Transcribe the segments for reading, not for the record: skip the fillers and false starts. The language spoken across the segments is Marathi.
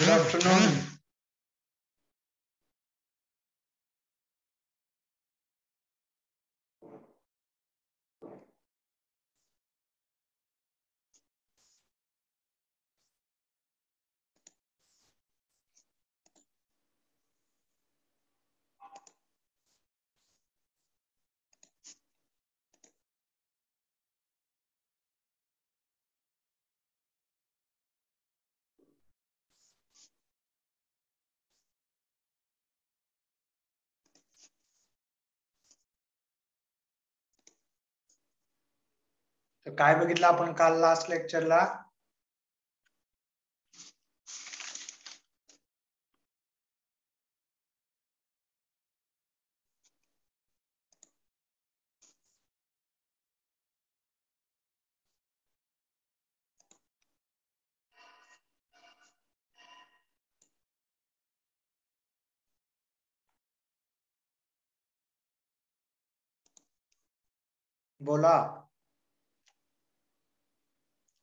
Good afternoon. तर काय बघितलं आपण काल लास्ट लेक्चरला? बोला.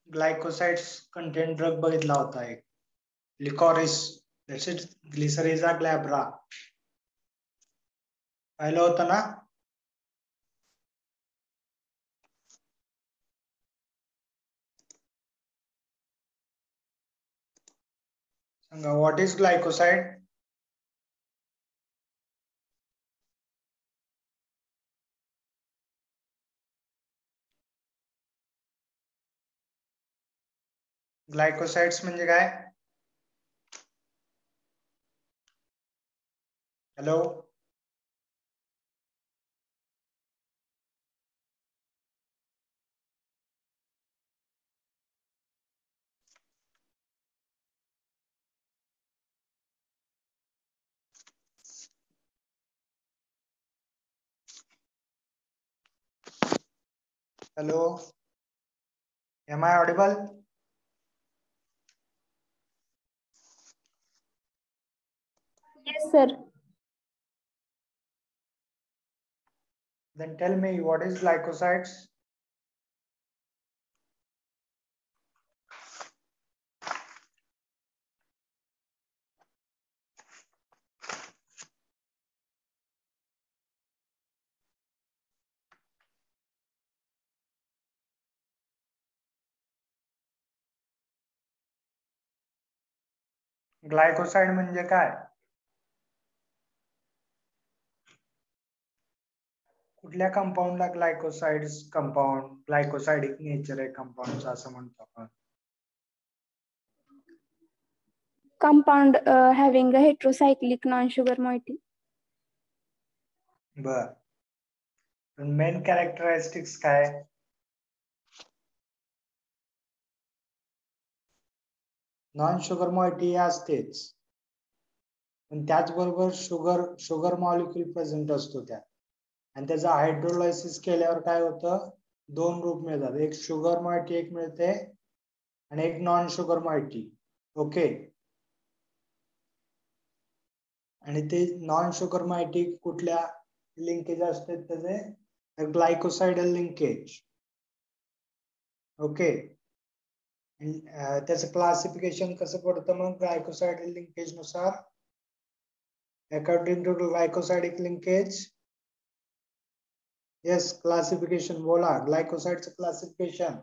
ग्लायकोसाइड्स कंटेंट ड्रग बघितला होता एक, लिकॉरिस, दॅट्स इट, ग्लिसरीजा ग्लॅब्रा. पाहिलं होतं ना? सांगा, व्हॉट इज ग्लायकोसाइड? ग्लायकोसाइड्स म्हणजे काय? Hello, hello, am I audible? Yes, sir. Then tell me, what is glycosides? Glycoside म्हणजे काय? कुठल्या कंपाऊंडला ग्लायकोसाइड्स कंपाऊंड, ग्लायकोसाइडिक नेचर आहे कंपाऊंडचं असं म्हणतो आपण. Compound having a heterocyclic non-sugar moiety. बर, मेन कॅरेक्टरिस्टिक्स काय? नॉन शुगर मॉइटी असतेच, पण त्याचबरोबर शुगर मॉलिक्यूल प्रेझेंट असतो त्यात, आणि त्याचा हायड्रोलायसिस केल्यावर काय होतं? दोन रूप मिळतात, एक शुगर मॉइटी एक मिळते आणि एक नॉन शुगर मॉइटी. ओके, आणि ते नॉन शुगर मॉइटी कुठल्या लिंकेज असतात त्याचे? Glycosidal linkage. ओके, त्याचं क्लासिफिकेशन कसं पडतं मग ग्लायकोसाइडल लिंकेज नुसार? According to glycosidic linkage. Yes, classification बोला, ग्लायकोसाइडचं क्लासिफिकेशन.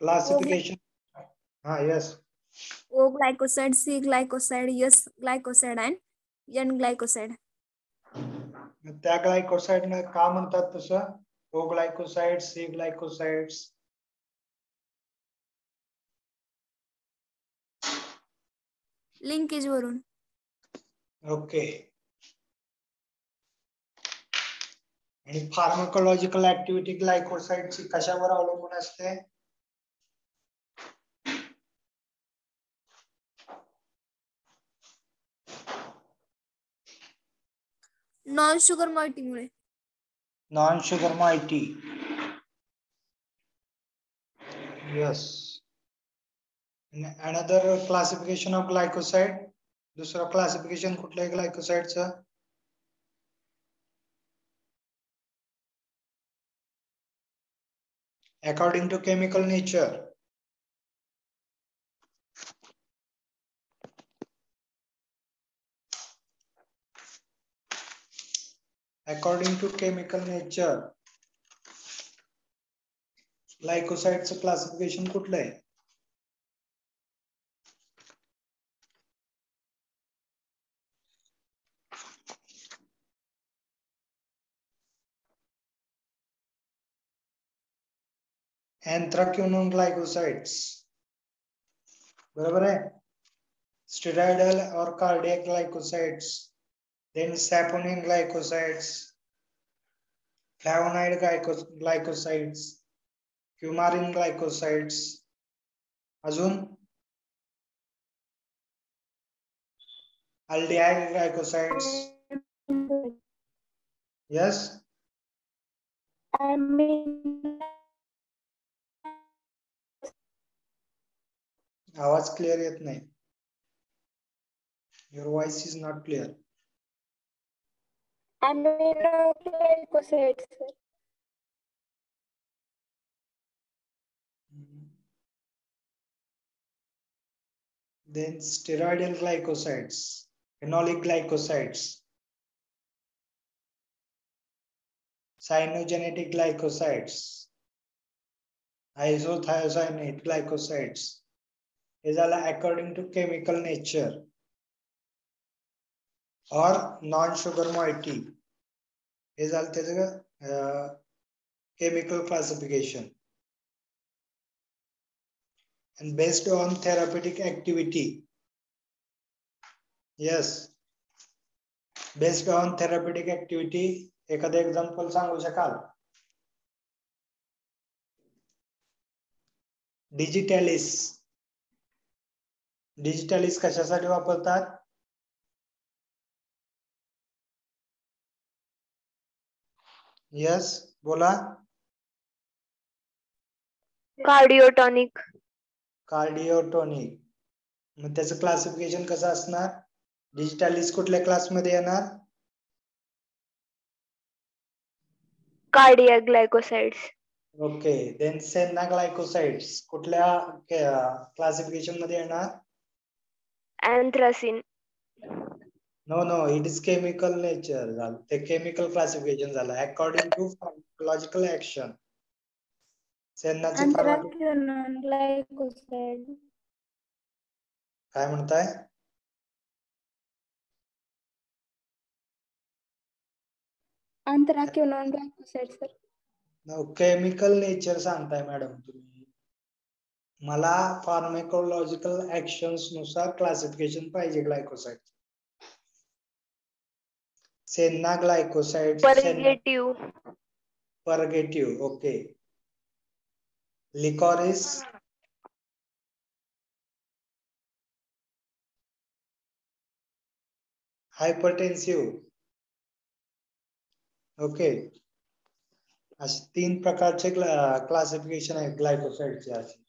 क्लासिफिकेशन. हाँ, yes. O glycoside, C glycoside, S glycoside and N glycoside. त्या ग्लायकोसाइड का म्हणतात तसं? O glycoside, C glycosides. Linkage वरून. ओके, आणि फार्माकोलॉजिकल ऍक्टिव्हिटी ग्लायकोसाइडची कशावर अवलंबून असते? नॉन शुगर मॉइटी मुळे. Non sugar moiety. Yes. Another classification of glycoside, दुसरं क्लासिफिकेशन कुठलं आहे ग्लायकोसाइडचं? According to chemical nature. According to chemical nature. Glycosideचं क्लासिफिकेशन कुठलं आहे? Anthraquinone glycosides. बरोबर आहे? Steroidal or cardiac glycosides. Then saponin glycosides. Flavonoid glycosides. Coumarin glycosides. अजून aldehyde glycosides. Yes. आवाज क्लिअर येत नाही. Your voice is not clear. Aminoglycosides, sir. Then steroidal glycosides, phenolic glycosides, cyanogenetic glycosides, isothiocyanate glycosides. हे झालं according to chemical nature or non-sugar moiety. हे झालं त्याचं chemical classification. And based on therapeutic activity. Yes. Based on therapeutic activity. एखादं एक्झाम्पल सांगू शकाल? डिजिटॅलिस. डिजिटॅलिस कशासाठी वापरतात? यस, बोला. कार्डिओटॉनिक. कार्डिओटॉनिक. मग त्याचं क्लासिफिकेशन कसं असणार? डिजिटॅलिस कुठल्या क्लासमध्ये येणार? Cardiac glycosides. Okay. Then senna glycosides कुठल्या क्लासिफिकेशन मध्ये येणार? Anthracene. No, it is chemical nature झालं. ते केमिकल क्लासिफिकेशन झालं अकॉर्डिंग टू फार्माकोलॉजिकल ऍक्शन. सेनाचे अँथ्राक्विनोन ग्लायकोसाइड. काय म्हणताय? Anthraquinone glycoside sir. Chemical nature सांगताय मॅडम तुम्ही. मला फार्माकोलॉजिकल ऍक्शन्स नुसार क्लासिफिकेशन पाहिजे glycoside. Senna glycoside. Purgative. Okay. Liquorice. Hypertensive. Okay. असे 3 प्रकारचे क्लासिफिकेशन आहेत ग्लायकोसाइडचे.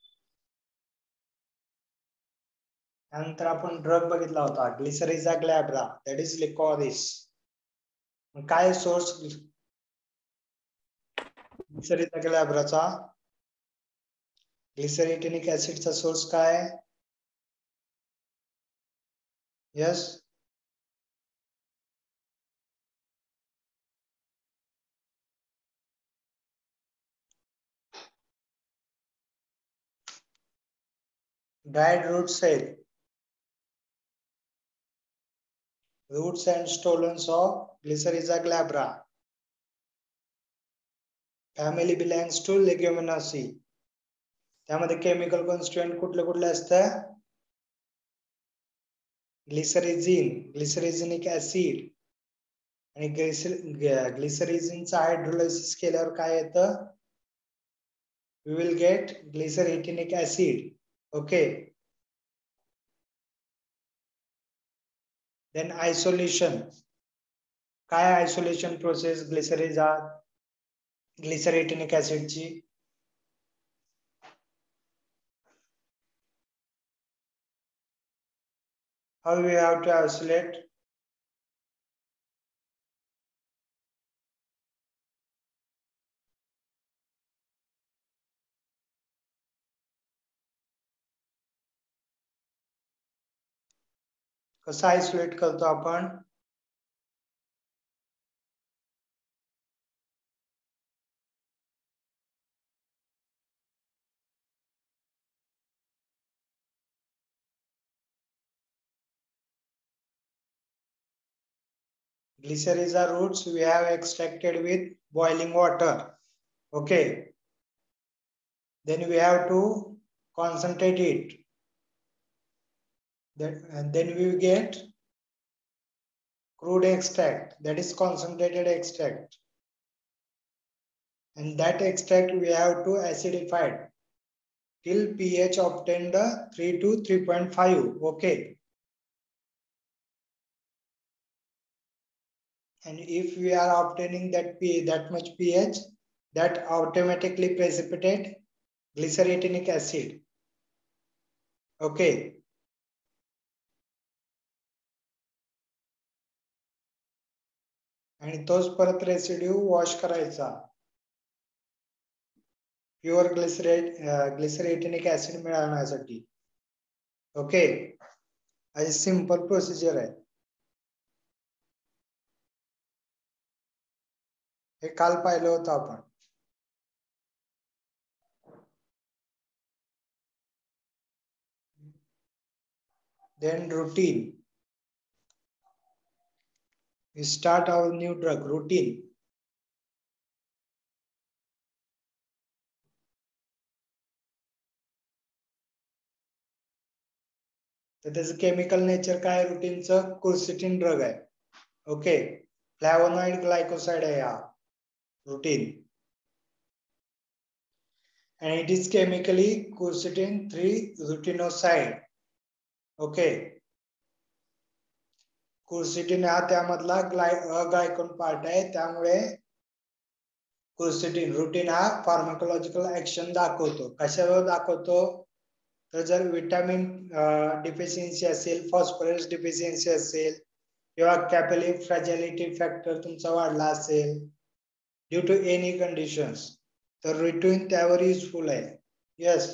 त्यानंतर आपण ड्रग बघितला होता ग्लिसरीजा ग्लॅब्रा, दॅट इज लिकॉरिस. काय सोर्स ग्लिसरीजा ग्लॅब्राचा? ग्लिसरीटेनिक ऍसिडचा सोर्स काय? यस. ड्रायड रूट्स आहेत. Roots and stolons of Glycyrrhiza glabra. Family belongs to Leguminosae. त्यामध्ये केमिकल कॉन्स्टिट्यूएंट कुठले कुठले असतात? ग्लिसरीजिन, ग्लिसरीजिनिक ऍसिड आणि ग्लिसरीजिनचा हायड्रोलायसिस केल्यावर काय येतं? We will get glyceretinic acid. Okay. Then isolation. काय आयसोलेशन प्रोसेस ग्लिसरेटिनिक ऍसिड ची? How we have to isolate? कसं आयसोलेट करतो आपण? Glycerides are roots we have extracted with boiling water. Okay. Then we have to concentrate it. And then we get crude extract, that is concentrated extract. And that extract we have to acidify it till pH obtained 3 to 3.5. Okay. And if we are obtaining that much pH, that automatically precipitate glyceretinic acid. Okay. आणि तोच परत रेसिड्यू वॉश करायचा प्युअर ग्लिसरेटिनिक ऍसिड मिळवण्यासाठी. ओके, अशी सिंपल प्रोसिजर आहे. हे काल पाहिलं होतं आपण. Then routine. We start our new drug, routine. तर त्याचं केमिकल नेचर काय रुटीनचं? क्वर्सिटिन ड्रग आहे. ओके, फ्लॅव्होनॉइड ग्लायकोसाइड आहे हा routine. And it is chemically quercetin 3-rutinoside. Okay. क्वर्सिटिन हा त्यामधला अग्लायकोन पार्ट आहे, त्यामुळे क्वर्सिटिन रुटीन हा फार्माकोलॉजिकल ऍक्शन दाखवतो. कशावर दाखवतो? तर जर विटामिन डिफिशियन्सी असेल, फॉस्फरस डिफिशियन्सी असेल किंवा कॅपिलरी फ्रॅजिलिटी फॅक्टर तुमचा वाढला असेल ड्यू टू एनी कंडिशन्स, तर रुटीन त्यावर युजफुल आहे. यस,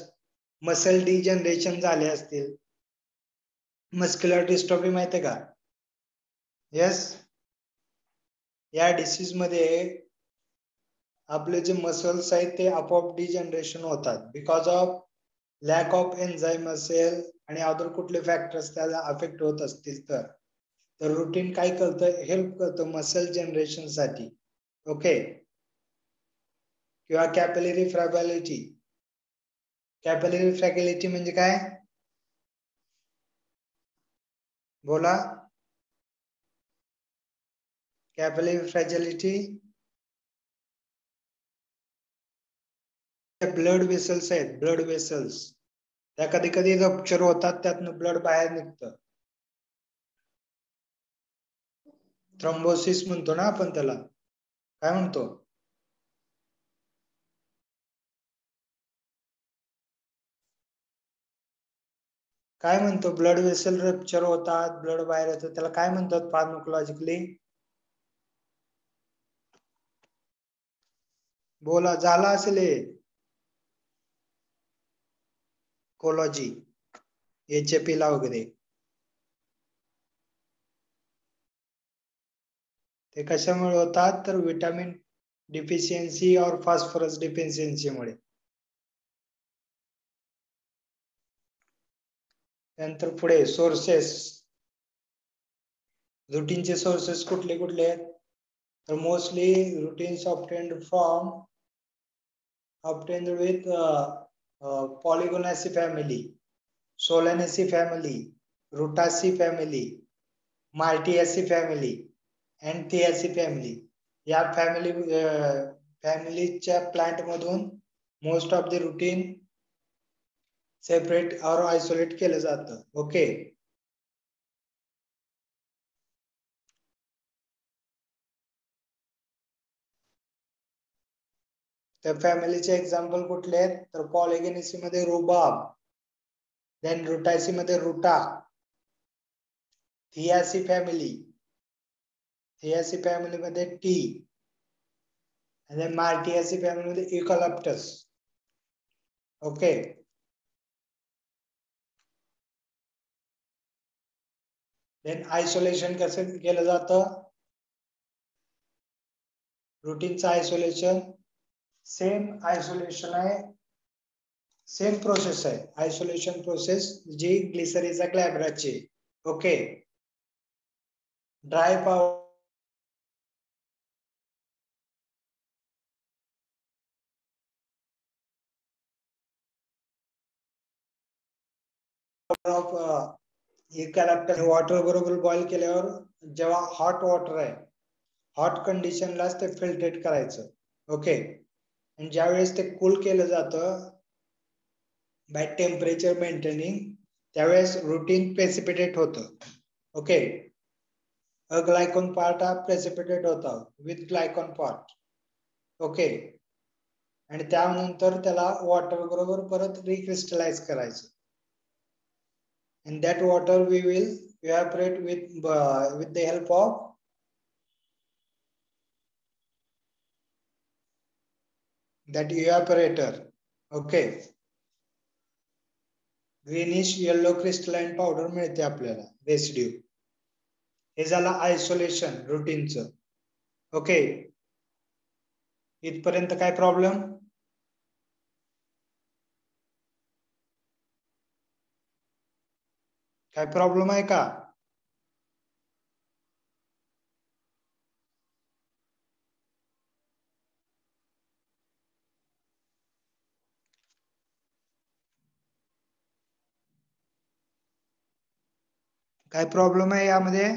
मसल डिजनरेशन झाले असतील, मस्क्युलर डिस्ट्रॉफी माहिती आहे का? यस, या डिसीज मध्ये आपले जे मसल्स आहेत ते आपोआप डिजनरेशन होतात because of lack of enzyme असेल आणि अदर कुठले फॅक्टर्स त्याला अफेक्ट होत असतील तर रुटीन काय करतं? हेल्प करतं मसल जनरेशन साठी. ओके. किंवा कॅपिलरी फ्रॅजिलिटी. कॅपिलरी फ्रॅजिलिटी म्हणजे काय? बोला. कॅपिलरी फ्रॅजिलिटी ब्लड वेसल्स आहेत, ब्लड वेसल्स त्या कधी कधी रप्चर होतात, त्यातनं ब्लड बाहेर निघतं. थ्रोम्बोसिस म्हणतो ना आपण त्याला. काय म्हणतो? काय म्हणतो? ब्लड वेसल रप्चर होतात, ब्लड बाहेर येतं, त्याला काय म्हणतात फार्माकोलॉजिकली? बोला, झाला असेल हे कोलॉजी HAP ला वगैरे. ते कशामुळे होतात? तर विटामिन डिफिशियन्सी और फॉस्फरस डिफिशियन्सी मुळे. नंतर पुढे सोर्सेस. रुटीनचे सोर्सेस कुठले कुठले आहेत? तर mostly routines obtained with Polygonaceae family, Solanaceae family, Rutaceae family, Martiaceae family and Thiaceae family. या फॅमिलीच्या प्लांट मधून most of the routine separate और आयसोलेट केलं जातं. ओके. त्या फॅमिलीचे एक्झाम्पल कुठले आहेत? तर पॉलिगोनेसी मध्ये रुबाब, देन रुटासी मध्ये रुटा, थियासी फॅमिली मध्ये टी, आणि मार्टियासी फॅमिली मध्ये युकॅलिप्टस. ओके. देन आयसोलेशन कसं केलं जातं? रुटीनचं आयसोलेशन सेम आयसोलेशन आहे, सेम प्रोसेस आहे आयसोलेशन प्रोसेस जी ग्लिसरीजा ग्लॅब्राची. Okay, dry powder of eucalyptus water बरोबर बॉईल केल्यावर जेव्हा हॉट वॉटर आहे, हॉट कंडिशनलाच ते फिल्ट्रेट करायचं. ओके, आणि ज्या वेळेस ते कूल केलं जातं बाय टेम्परेचर मेंटेनिंग, त्यावेळेस रुटीन प्रेसिपिटेट होतं. ओके, अ ग्लायकॉन पार्ट हा प्रेसिपिटेट होता विथ ग्लायकॉन पार्ट. ओके, आणि त्यानंतर त्याला वॉटर बरोबर परत रिक्रिस्टलाइज करायचं. And that water we will evaporate with the help of that evaporator. Okay, greenish yellow crystalline powder मिळते आपल्याला रेसिड्यू. हे झालं आयसोलेशन रुटीनचं. ओके, इथपर्यंत काय प्रॉब्लेम? काय प्रॉब्लेम आहे का? काय प्रॉब्लेम आहे यामध्ये?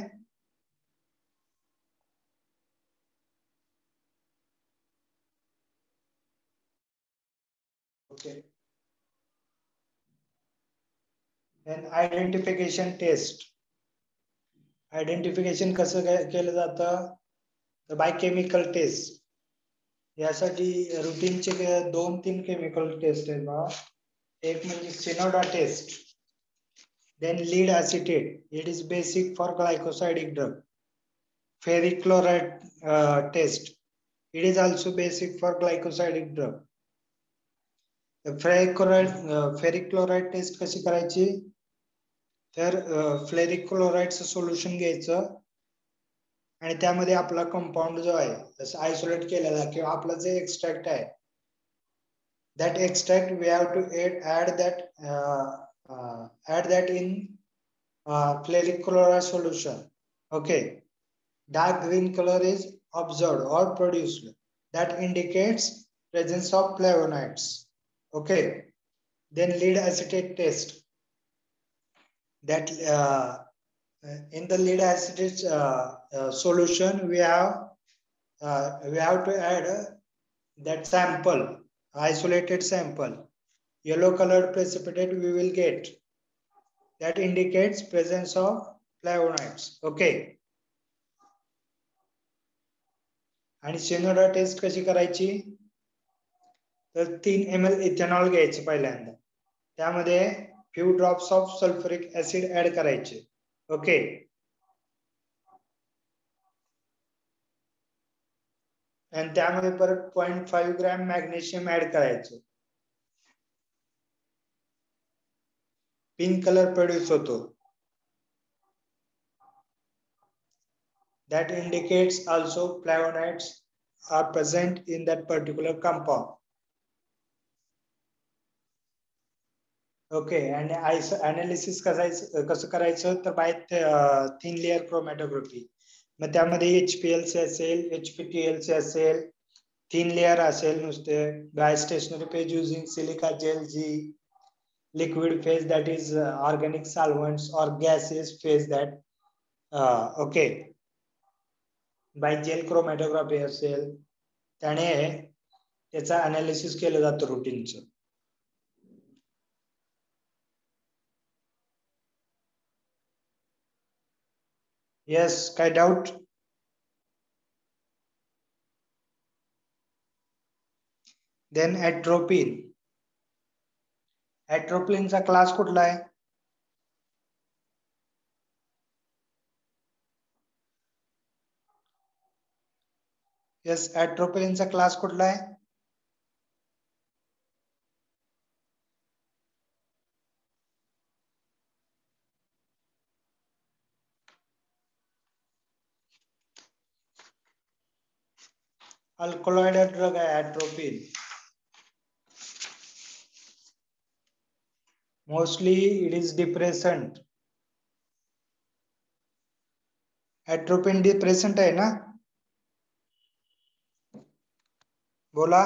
Okay, then identification test. Identification कसं केलं जातं? तर बाय केमिकल टेस्ट. यासाठी रुटीनचे 2-3 केमिकल टेस्ट आहेत बघा. एक म्हणजे सिनोडा taste, then lead acetate, it is basic for glycosidic drug. Ferric chloride test, it is also basic for glycosidic drug. ferric chloride test कशी करायची? तर फेरिक क्लोराइडचं सोल्युशन घ्यायचं आणि त्यामध्ये आपला कंपाऊंड जो आहे जसं आयसोलेट केलेला किंवा आपला जे एक्स्ट्रॅक्ट आहे, that extract we have to add that in ferric chloride solution. Okay, dark green color is observed or produced, that indicates presence of flavonoids. Okay, then lead acetate test, that in the lead acetate solution we have to add that sample, isolated sample, yellow colored precipitate we will get, that indicates presence of flavonoids. Okay, आणि सिनोडा टेस्ट कशी करायची? तर 3 ml इथेनॉल घ्यायचं पहिल्यांदा, त्यामध्ये few drops of sulphuric acid add करायचे. ओके, आणि त्यामध्ये परत 0.5 ग्रॅम मॅग्नेशियम ऍड करायचं. पिंक कलर प्रोड्यूस होतो, that indicates also flavonoids are present in that particular compound. Okay, आणि अनालिसिस कसं करायचं? तर बाय थिन लेअर क्रोमॅटोग्राफी. मग त्यामध्ये HPLC असेल, HPTLC असेल, थिन लेअर असेल, नुसते by stationary phase using silica gel जी, liquid phase that is organic solvents और gases phase that. Okay, by gel chromatography असेल, त्याने त्याचा अनालिसिस केलं जातं रुटीनचं. येस, काय डाऊट? Then atropine. ऍट्रोपिनचा क्लास कुठला आहे? येस, ऍट्रोपिनचा क्लास कुठला आहे? अल्कलॉइड ड्रग आहे atropine. Mostly it is depressant. Atropine depressant आहे ना? बोला.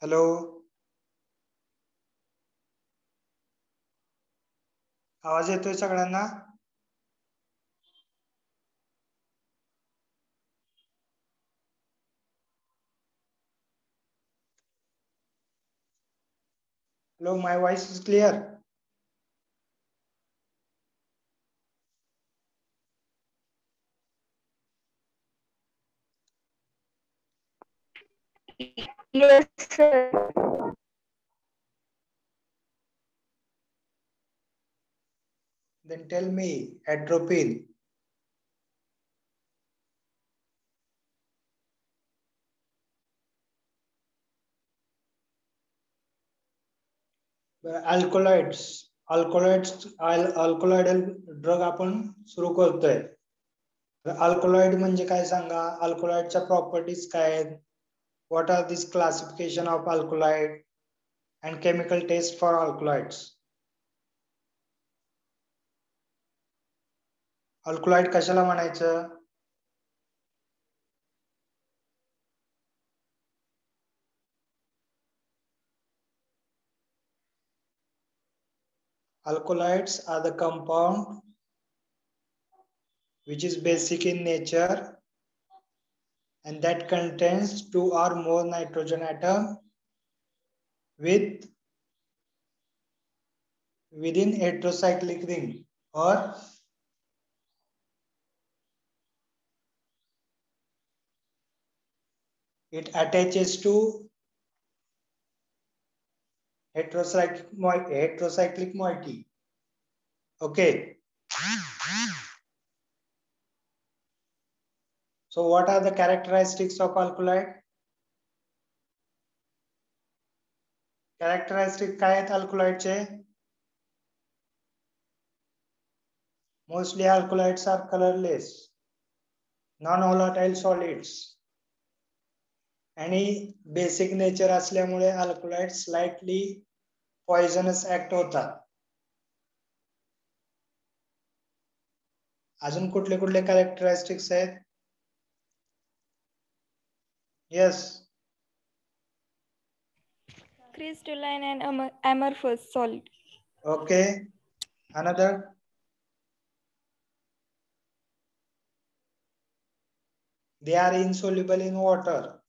हॅलो, आवाज येतोय सगळ्यांना? Hello, my voice is clear. Yes, sir. Then tell me, atropine. Alkaloidal drug आपण सुरू करतोय. अल्कलॉइड म्हणजे काय सांगा? अल्कलॉइडच्या प्रॉपर्टीज काय आहेत? What are this classification of alkaloid and chemical test for alkaloids. Alkaloid कशाला म्हणायचं? Alkaloids are the compound which is basic in nature and that contains 2 or more nitrogen atom within heterocyclic ring, or it attaches to heterocyclic moiety. Okay. So what are the characteristics of alkaloid? Characteristics काय आहेत अल्कलॉइडचे? Mostly alkaloids are colorless, non-volatile solids. आणि बेसिक नेचर असल्यामुळे अल्कलॉइड स्लाइटली पॉइझनस ऍक्ट होतात. अजून कुठले कुठले कॅरेक्टरिस्टिक्स आहेत? Yes. Crystalline and amorphous solid. Okay. Another? They are insoluble in water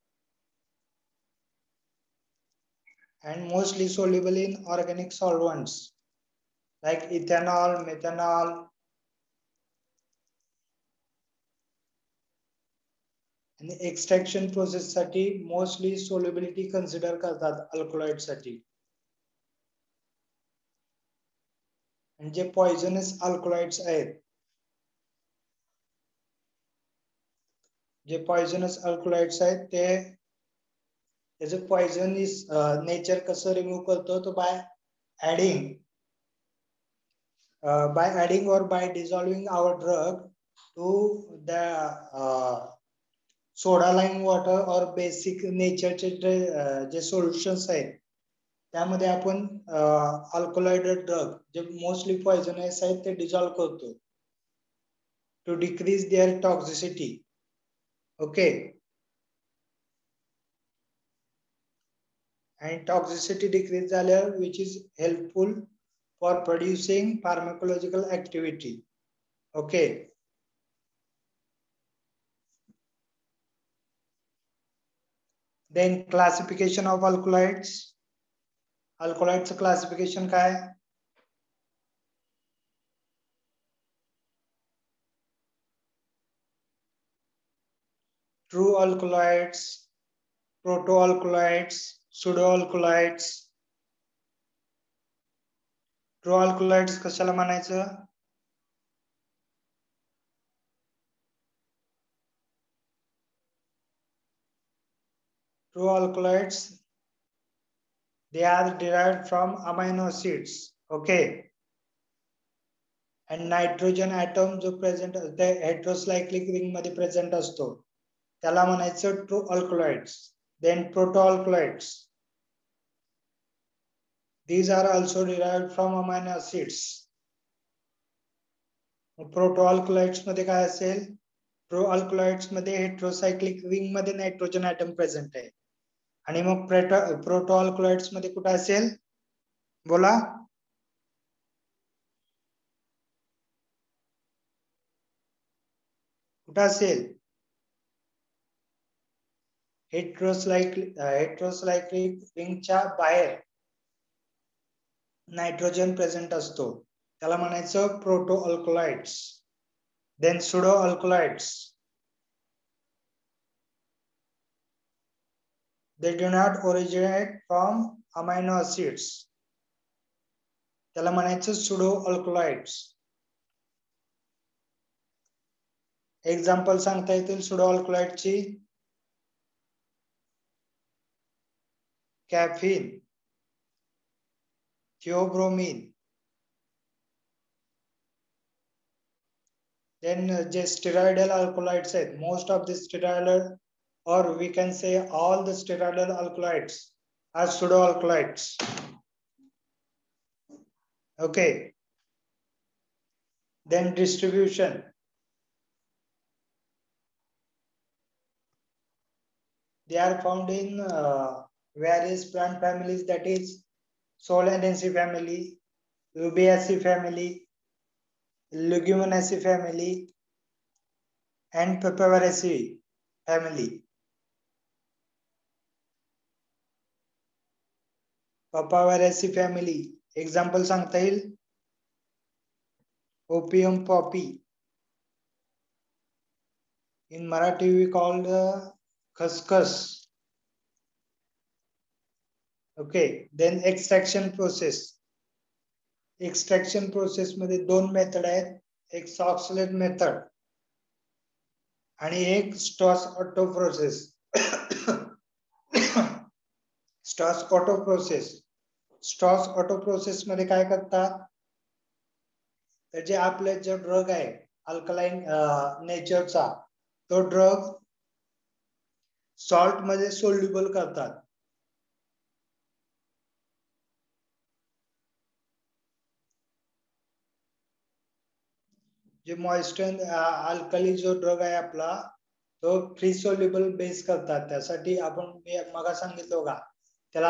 and mostly soluble in organic solvents like ethanol, methanol. आणि एक्सट्रॅक्शन प्रोसेस साठी मोस्टली सोल्युबिलिटी कन्सिडर करतात अल्कलॉइड साठी. आणि जे पॉइझनस अल्कलॉइड्स आहेत, ते त्याचं पॉइझनस नेचर कसं रिमूव्ह करतो? तो bye adding or by dissolving our drug to the soda lime water or basic नेचरचे जे सोल्युशन्स आहेत त्यामध्ये आपण अल्कलॉइड ड्रग जे मोस्टली पॉइझनस आहेत ते डिसॉल्व करतो to decrease their toxicity. Okay. and toxicity decrease झाल्यावर which is helpful for producing pharmacological activity. Okay. Then classification of alkaloids. Alkaloids classification काय? True alkaloids, protoalkaloids, pseudoalkaloids. True alkaloids कशाला म्हणायचं? True alkaloids they are derived from amino acids. Okay. आणि नायट्रोजन ऍटम जो प्रेझेंट हेट्रोसायक्लिक रिंग मध्ये प्रेझेंट असतो त्याला म्हणायचं true alkaloids. Then proto alkaloids, these are also derived from amino acids. Proto alkaloids मध्ये काय असेल, प्रो अल्कलॉइड्स मध्ये हेट्रोसायक्लिक रिंग मध्ये नायट्रोजन ऍटम प्रेझेंट आहे आणि मग प्रोटो अल्कलॉइड्स मध्ये कुठे असेल, बोला. कुठे असेल, हेट्रोसायक्लिक रिंगच्या बाहेर नायट्रोजन प्रेझेंट असतो, त्याला म्हणायचं proto alkaloids. Then pseudo alkaloids, they do not originate from amino acids, त्याला म्हणायचं सुडो अल्कलॉइड्स. एक्झाम्पल सांगता येतील सुडो अल्कलॉइडची, कॅफीन, थिओब्रोमीन. देन जे स्टेरॉइडल अल्कलॉइड्स आहेत, most of the steroidal or we can say all the steroidal alkaloids are pseudo alkaloids. Okay, then distribution. They are found in various plant families, that is Solanaceae family, Rubiaceae family, Leguminosae family, and Papaveraceae family. Papaveraceae family example सांगता येईल, opium poppy, in Marathi we called khaskhas. Okay, then extraction process. Extraction process मध्ये दोन मेथड आहेत, एक सॉक्सलेट मेथड आणि एक Stas Otto process. Stas Otto process, Stas Otto process मध्ये काय करतात, तर जे आपले जो ड्रग आहे अल्कलाइन नेचरचा, तो ड्रग सॉल्ट मध्ये सोल्युबल करतात. जे मॉइस्चर अल्कली जो ड्रग आहे आपला, तो फ्री सोल्युबल बेस करतात. त्यासाठी आपण मगा सांगितलं का, त्याला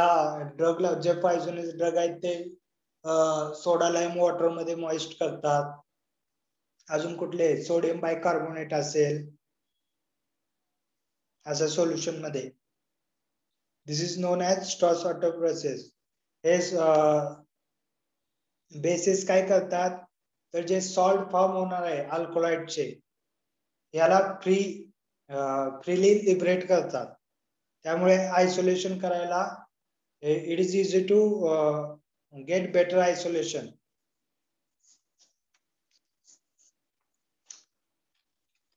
ड्रगला जे पॉइझनस ड्रग आहेत ते सोडा लाईम वॉटर मध्ये मॉइस्ट करतात. अजून कुठले, सोडियम बायकार्बोनेट असेल असं सोल्युशन मध्ये. This is known as Stas Otto process. हे बेसिस काय करतात, तर जे सॉल्ट फॉर्म होणार आहे अल्कलॉइडचे, याला फ्रीली लिबरेट करतात. त्यामुळे आयसोलेशन करायला it is easy to get better isolation.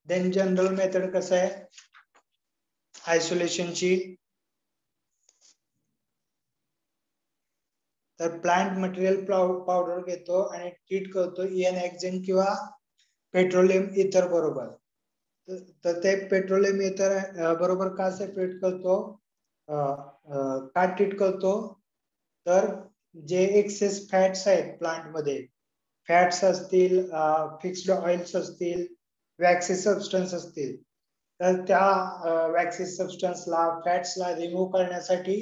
Then general method कसं आहे आयसोलेशनची, तर प्लांट मटेरियल पावडर घेतो आणि ट्रीट करतो इएन हेक्सेन किंवा पेट्रोलियम इथर बरोबर. तर ते पेट्रोलियम इथर बरोबर का सेपरेट करतो, का ट्रीट करतो, तर जे एक्सेस फॅट्स आहेत प्लांट मध्ये, फॅट्स असतील, फिक्स्ड ऑइल्स असतील, वॅक्सी सबस्टन्स असतील, तर त्या वॅक्सी सबस्टन्सला, फॅट्सला रिमूव्ह करण्यासाठी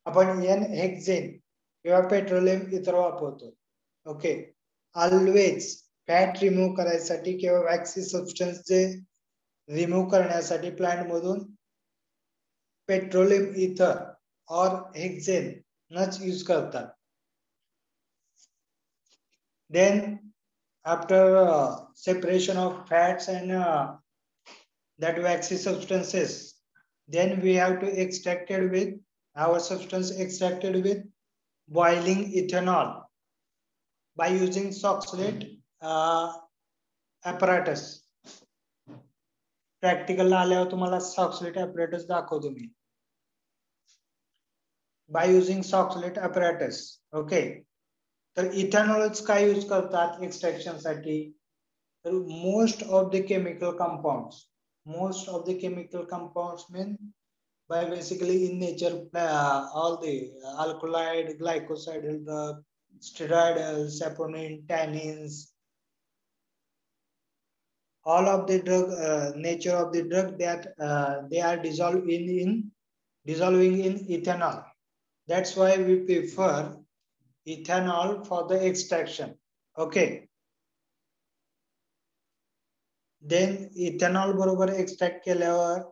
आपण इएन हेक्सेन किंवा पेट्रोलियम इथर वापरतो. ओके, ऑलवेज फॅट रिमूव्ह करायसाठी किंवा वॅक्सी सबस्टन्स जे रिमूव्ह करण्यासाठी प्लांट मधून पेट्रोलियम इथर और हेक्सेन नच यूज करतात. Then after separation of fats and that waxy substances, then we have to extracted with our substance extracted with boiling ethanol by using Soxhlet apparatus. Practical आल्यावर तुम्हाला Soxhlet apparatus दाखवतो मी. By using Soxhlet apparatus. Okay. तर इथेनॉलच काय यूज करतात एक्सट्रॅक्शन साठी? तर most of the chemical compounds mean by basically in nature all the alkaloid, glycosidal drug, steroidal, saponin, tannins, all of the drug nature of the drug that they are dissolving in ethanol. That's why we prefer ethanol for the extraction. Okay. Then ethanol बरोबर extract केल्यावर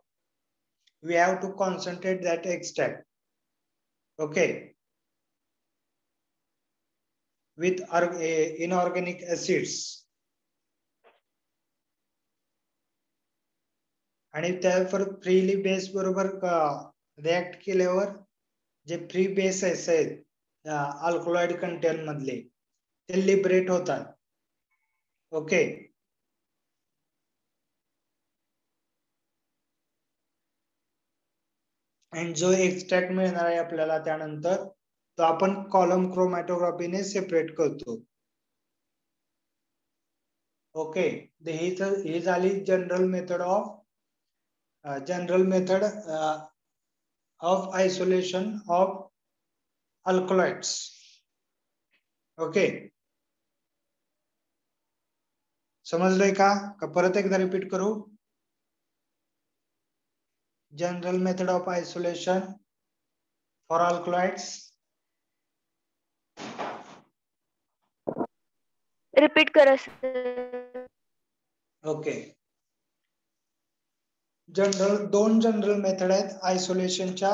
we have to concentrate that extract. Okay. With inorganic acids. आणि त्यावर फ्रीली बेस बरोबर रिएक्ट केल्यावर जे फ्री बेस आहेत अल्कलॉइड कंटेंट मधले ते लिबरेट होतात. ओके. आणि जो एक्सट्रॅक्ट मिळणार आहे आपल्याला त्यानंतर तो आपण कॉलम क्रोमॅटोग्राफीने सेपरेट करतो. ओके. ही झाली general method of isolation of alkaloids. Okay. समजलंय का? परत एकदा रिपीट करू? General method of isolation for alkaloids. Repeat करा. ओके. दोन जनरल मेथड आहेत आयसोलेशनच्या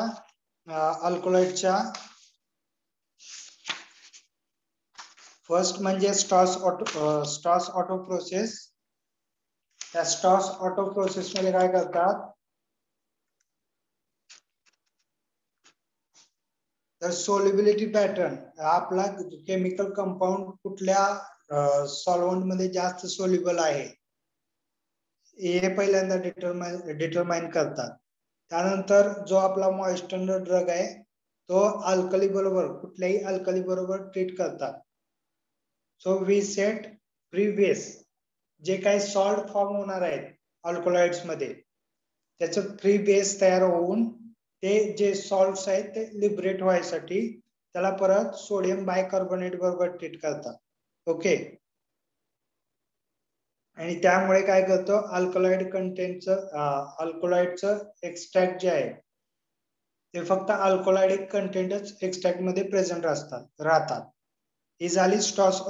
अल्कलॉइडच्या. फर्स्ट म्हणजे स्टॉस ऑटो प्रोसेस. त्या स्टॉस ऑटो प्रोसेस मध्ये काय करतात? तर सोल्युबिलिटी पॅटर्न आपला केमिकल कंपाऊंड कुठल्या सॉल्व्हंट मध्ये जास्त सोल्युबल आहे हे पहिल्यांदा डिटरमाइन करतात. त्यानंतर जो आपला मॉइस्चर ड्रग आहे तो अल्कली बरोबर कुठल्याही अल्कली बरोबर ट्रीट करतात. So we set free base जे काही सॉल्ट फॉर्म होणार आहेत अल्कलॉइड्स मध्ये त्याचं फ्री बेस तयार होऊन ते जे सॉल्ट्स आहेत ते लिबरेट व्हायसाठी त्याला परत सोडियम बायकार्बोनेट बरोबर ट्रीट करतात. ओके. आणि त्यामुळे काय करतो अल्कलॉइड अल्कलॉइडचं एक्सट्रॅक्ट जे आहे ते फक्त अल्कलॉइडिक कंटेंटच एक्सट्रॅक्ट मध्ये प्रेझेंट राहतात. ही झाली स्टॉस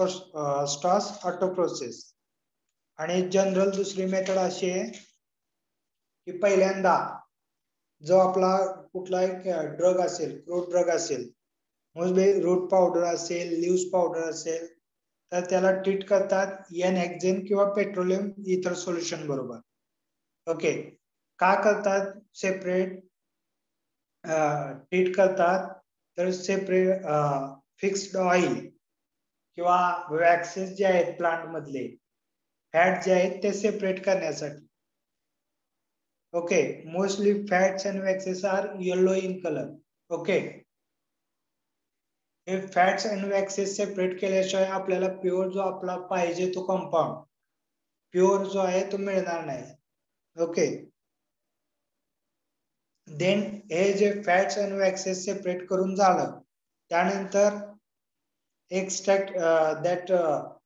ऑटो प्रोसेस. आणि जनरल दुसरी मेथड अशी आहे की पहिल्यांदा जो आपला कुठला एक ड्रग असेल क्रूड ड्रग असेल म्हणजे रूट पावडर असेल लीव्स पावडर असेल तर त्याला ट्रीट करतात एन हेक्झेन किंवा पेट्रोलियम इथर सोल्युशन बरोबर. ओके. का करतात सेपरेट ट्रीट करतात? तर सेपरेट फिक्स्ड ऑइल किंवा वॅक्सेस जे आहेत प्लांट मधले फॅट जे आहेत ते सेपरेट करण्यासाठी. Okay. Mostly fats and waxes are yellow in colour. Okay. हे फॅट्स अँड वॅक्सेस सेपरेट केल्याशिवाय आपल्याला प्युअर जो आपला पाहिजे तो कंपाऊंड प्युअर जो आहे तो मिळणार नाही. ओके. देन हे जे फॅट्स अँड वॅक्सेस सेपरेट करून झालं त्यानंतर extract that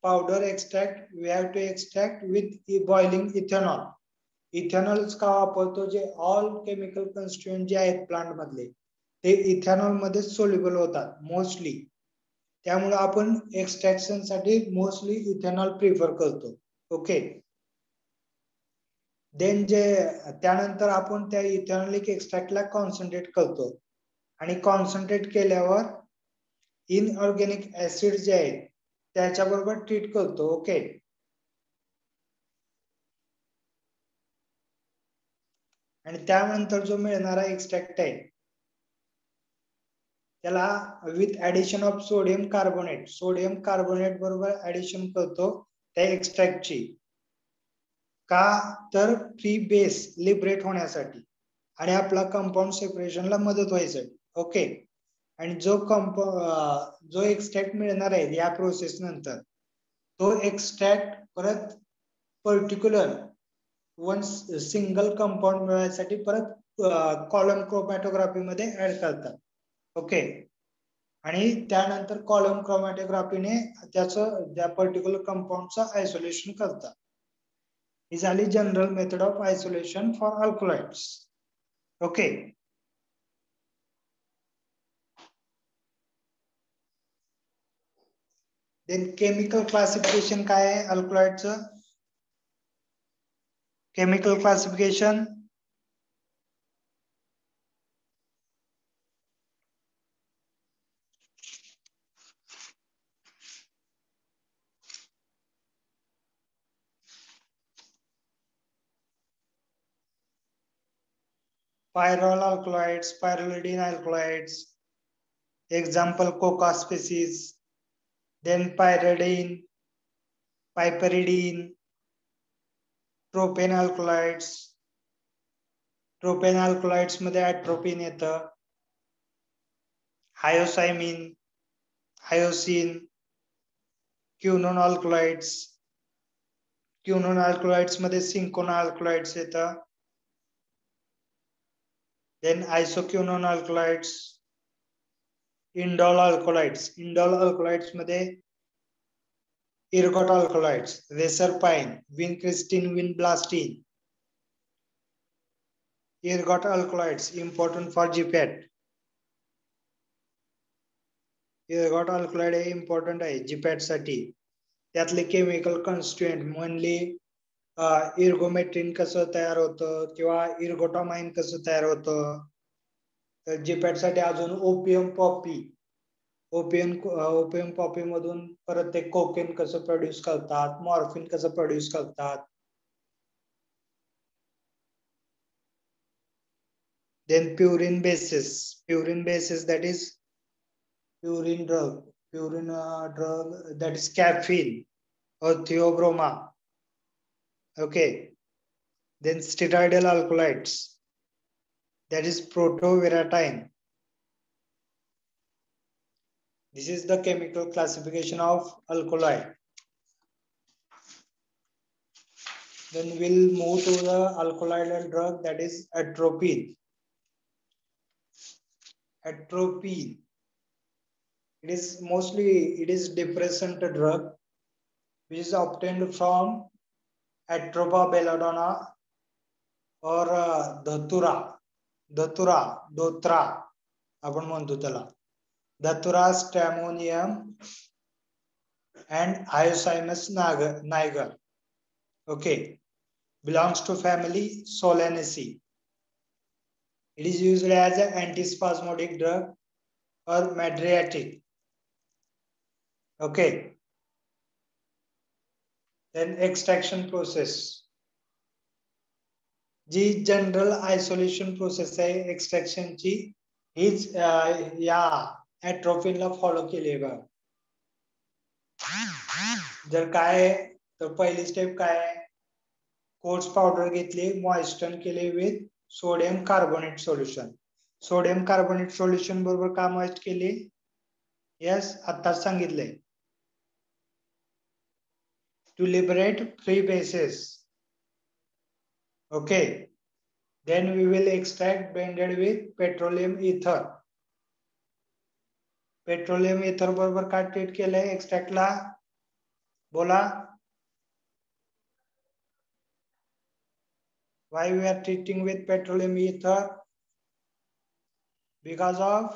powder extract we have to extract with boiling ethanol. Ethanol का वापरतो जे ऑल केमिकल कन्स्टिट्यूएंट जे आहेत प्लांट मधले ते इथेनॉल मध्ये सोल्युबल होतात मोस्टली. त्यामुळे आपण एक्सट्रॅक्शन साठी मोस्टली इथेनॉल प्रिफर करतो. ओके. देन जे त्यानंतर आपण त्या इथेनॉलिक एक्सट्रॅक्टला कॉन्सन्ट्रेट करतो आणि कॉन्सन्ट्रेट केल्यावर इनऑर्गॅनिक ऍसिड जे आहेत त्याच्याबरोबर ट्रीट करतो. ओके. आणि त्यानंतर जो मिळणारा एक्सट्रॅक्ट आहे त्याला with addition of sodium carbonate बरोबर ऍडिशन करतो त्या एक्सट्रॅक्टची. का? तर फ्री बेस लिबरेट होण्यासाठी आणि आपला कंपाऊंड सेपरेशनला मदत व्हायसाठी. ओके. आणि जो एक्सट्रॅक्ट मिळणार आहे या प्रोसेस नंतर तो एक्सट्रॅक्ट परत पर्टिक्युलर वन सिंगल कंपाऊंड मिळण्यासाठी परत कॉलम क्रोमॅटोग्राफी मध्ये ऍड करतात. ओके, आणि त्यानंतर कॉलम क्रोमॅटोग्राफीने त्याचं त्या पर्टिक्युलर कंपाऊंडचं आयसोलेशन करतात. ही झाली general method of isolation for alkaloids. Okay, then chemical classification काय आहे अल्कलॉइडचं? Chemical classification pyrrole alkaloids, pyrrolidine alkaloids, example coca species, then pyridine, piperidine, propane alkaloids. Propane alkaloids मध्ये atropine येतं, hyoscyamin, hyoscine, quinone alkaloids. Quinone alkaloids मध्ये cinchona alkaloids येतं. Then isoquinone alkaloids, indole alkaloids. Indole alkaloids मध्ये ergot alkaloids, reserpine, vincristine, vinblastine. Ergot alkaloids important for GPAT. ergot alkaloid हे important आहे GPAT साठी. त्यातले केमिकल कॉन्स्टिट्यूएंट म्हणले इर्गोमेट्रिन कसं तयार होतं किंवा इर्गोटामाइन कसं तयार होतं. तर जीपॅट साठी अजून ओपियम पॉपी मधून परत ते कोकेन कसं प्रोड्यूस करतात, मॉर्फिन कसं प्रोड्यूस करतात. Then purine bases that is purine drug that is caffeine or theobroma. Okay, then steroidal alkaloids that is protoveratine. This is the chemical classification of alkaloid. Then we'll move to the alkaloidal drug that is atropine. Atropine, it is depressant drug which is obtained from Atropa belladonna or dothra आपण म्हणतो त्याला. Datura stramonium and Hyoscyamus niger. Okay, belongs to family Solanaceae. It is used as an antispasmodic drug or madriatic. Okay, then extraction process. G general isolation process आहे एक्सट्रॅक्शन ची हीच या ऍट्रोपिनला फॉलो केली आहे बघा. जर काय आहे तर पहिली स्टेप काय आहे, कोर्स पावडर घेतली, मॉइस्चर केले with sodium carbonate solution. Sodium carbonate solution बरोबर का मॉइस्ट केली? यस, आताच सांगितलंय. To liberate free bases. Okay, then we will extract blended with petroleum ether. Petroleum ether बरोबर काय ट्रीट केलंय एक्सट्रॅक्टला? बोला. Why we are treating with petroleum ether? Because of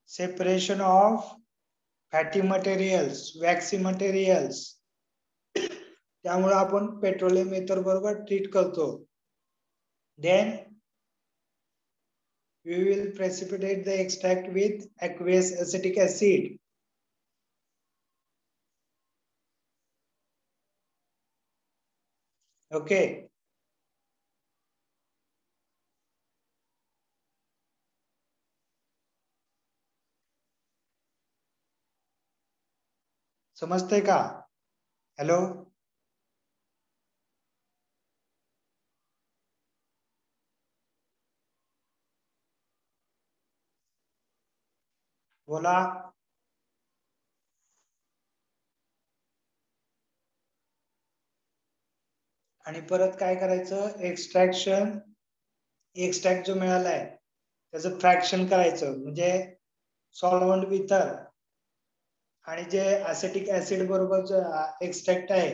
separation of fatty materials, waxy materials. त्यामुळे आपण पेट्रोलियम इथर बरोबर ट्रीट करतो. Then we will precipitate the extract with aqueous acetic acid. Okay. समजते का? हेलो, बोला. आणि परत काय करायचं, एक्स्ट्रॅक्ट जो मिळालाय त्याचं फ्रॅक्शन करायचं, म्हणजे सॉल्व्हंट विथर आणि जे ऍसिटिक ऍसिड बरोबर एक्स्ट्रॅक्ट आहे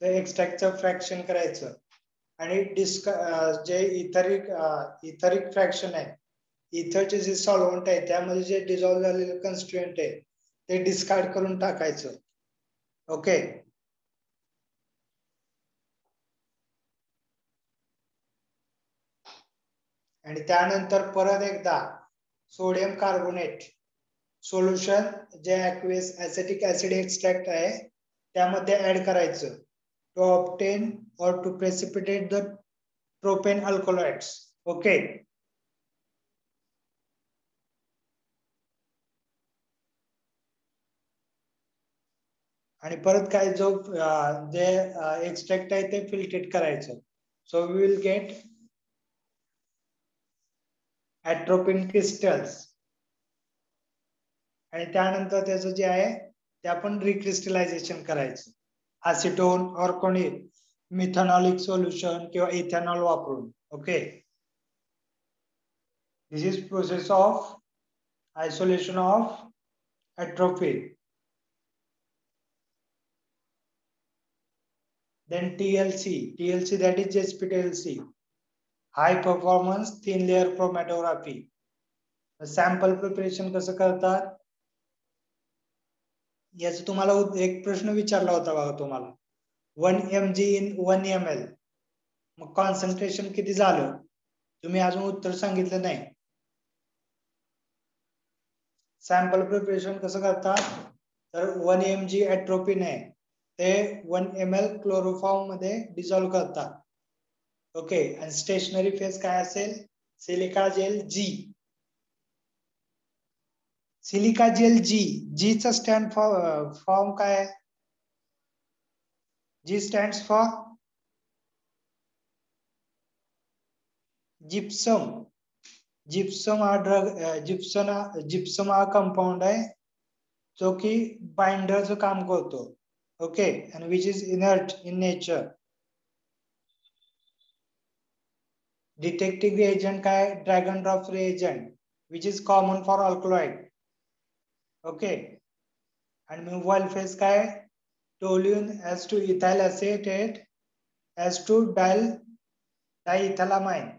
ते एक्स्ट्रॅक्टचं फ्रॅक्शन करायचं आणि जे इथरिक फ्रॅक्शन आहे, इथरचे जे सॉल्व्हंट आहे त्यामध्ये जे डिझॉल्व्ह झालेलं कन्स्टिट्युएंट आहे ते डिस्कार्ड करून टाकायचं. ओके. आणि त्यानंतर परत एकदा सोडियम कार्बोनेट सोल्युशन जे ऍक्वेस ऍसिटिक ऍसिड एक्स्ट्रॅक्ट आहे त्यामध्ये ऍड करायचं to obtain or to precipitate the propane alkaloids. Okay. आणि परत काय जो जे एक्स्ट्रॅक्ट आहे ते फिल्ट्रेट करायचं. So we will get atropine crystals आणि त्यानंतर त्याचं जे आहे ते आपण रिक्रिस्टलायझेशन करायचं ऍसिटोन और कोणी मिथेनॉलिक सोल्युशन किंवा इथेनॉल वापरून. Okay. This is process of isolation of atropine. Then TLC that is JSP-TLC, high performance thin layer chromatography. Sample preparation कसं करतात याचं तुम्हाला एक प्रश्न विचारला होता बघा तुम्हाला, 1 mg in 1 ml, मग कॉन्सन्ट्रेशन किती झालं तुम्ही अजून उत्तर सांगितलं नाही. सॅम्पल प्रिपरेशन कसं करतात तर 1 mg ऍट्रोपिन आहे ते 1 ml क्लोरोफॉर्म मध्ये डिझॉल्व्ह करतात. ओके. आणि स्टेशनरी फेज काय असेल, silica gel G. Silica gel G चा स्टँड फॉर्म काय आहे, G stands for gypsum. Gypsum हा जिप्सम हा कंपाऊंड आहे जो की बाइंडरचं काम करतो. Okay. and which is inert in nature. Detective reagent काय, dragon drop reagent which is common for alkaloid. Okay. आणि मोबाईल फेज काय, toluene as to ethyl acetate as to diethylamine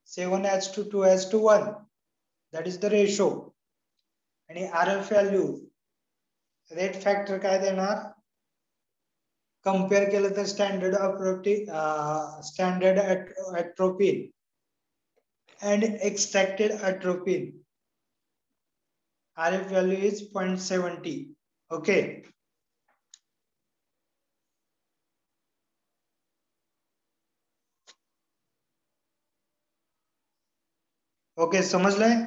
7H2 2H2 1, that is the ratio. आणि RF व्हॅल्यू रेट फॅक्टर काय देणार, कंपेअर केलं तर standard atropine and extracted atropine, RF value is 0.70. Okay. Okay, समजलंय.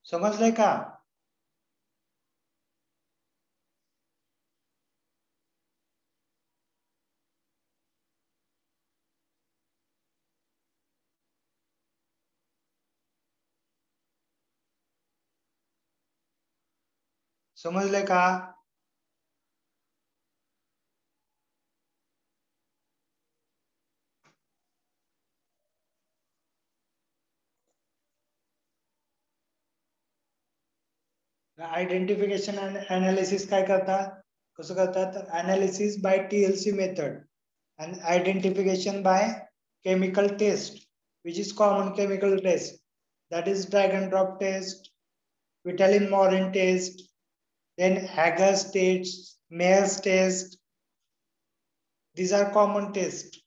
समजलंय का. समजलंय का. आयडेंटिफिकेशन अँड अनालिसिस काय करतात, कसं करतात, analysis by TLC method and identification by chemical test, which is common chemical test, that is drag and drop test, Vitalin-Morin test, then Hager's test, Mayer's test. These are common tests.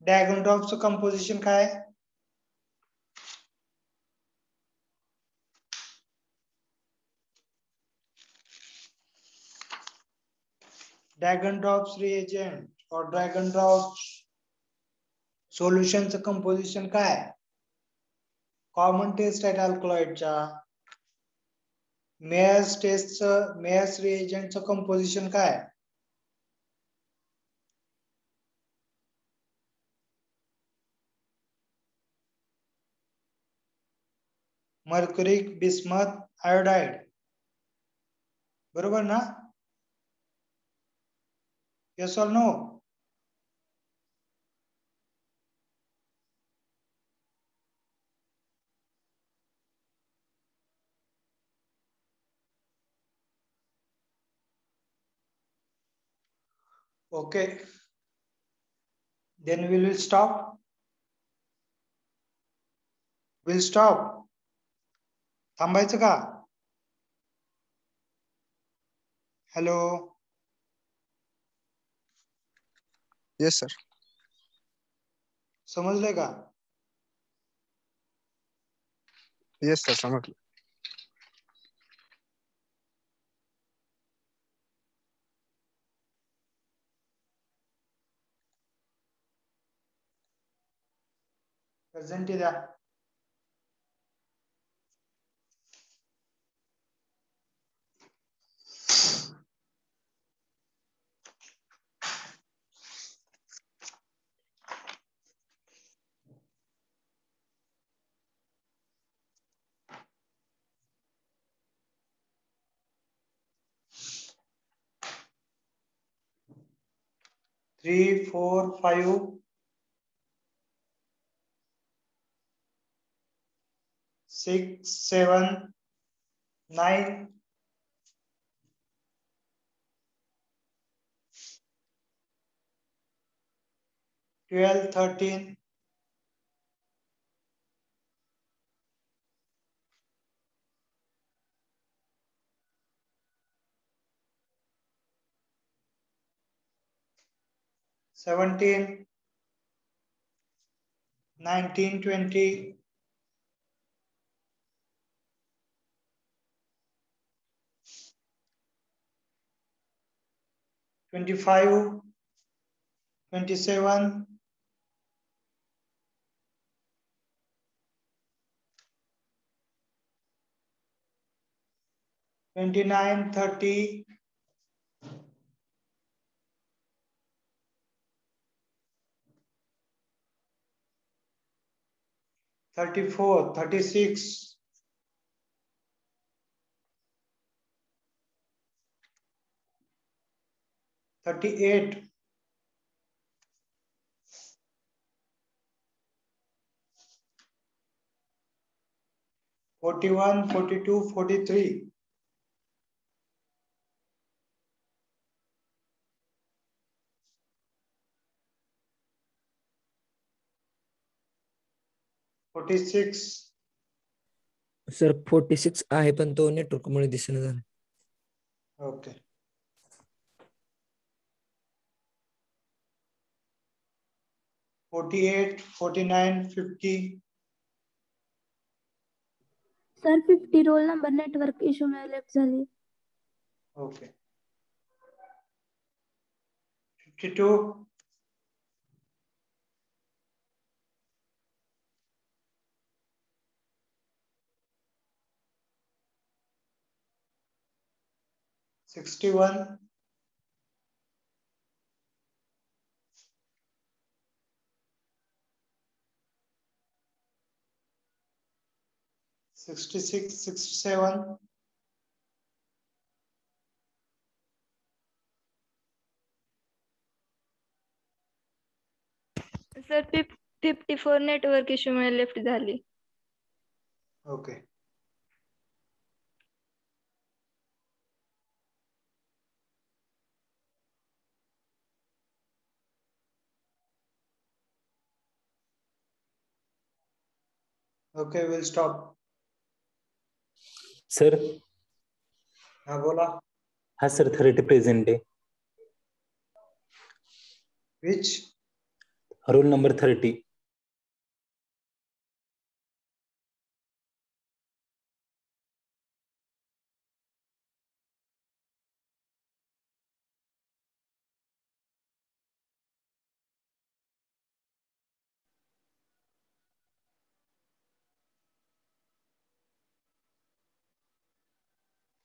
Drag and drop चं composition काय, drag and drops reagent or drag and drops solution चं composition काय, कॉमन टेस्ट आहे अल्कलॉइडच्या. मेयर्स टेस्टचं, मेयर्स रिएजंटचं कंपोजिशन काय, मर्क्युरिक बिस्मथ आयोडाइड, बरोबर ना? यस और no? Okay, then we will stop. We'll stop. थांबायचं का? Hello, Yes, sir. समजलंय का? Yes, sir. समजलं. प्रेझेंटी द्या. थ्री, 4, 5, 6, 7, 9, 12, 13, 17, 19, 20, 25, 27, 29, 30, 34, 36, 38, 41, 42, 43, 46, सर 46 आहे पण तो नेटवर्क मुळे दिसेना झाला. Okay. $48, $49, $50, sir 50 roll number network issue मुळे लेफ्ट झाली. ओके. 52, 61, 66, 67, सर 54 नेटवर्क इश्यू मुळे लेफ्ट झाली. Okay. Okay, will stop. Sir हा बोला. हा सर 30 प्रेझेंट आहे. विच? Roll number 30.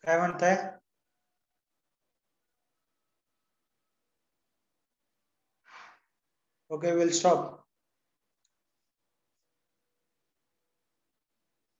काय म्हणताय? Okay, will stop.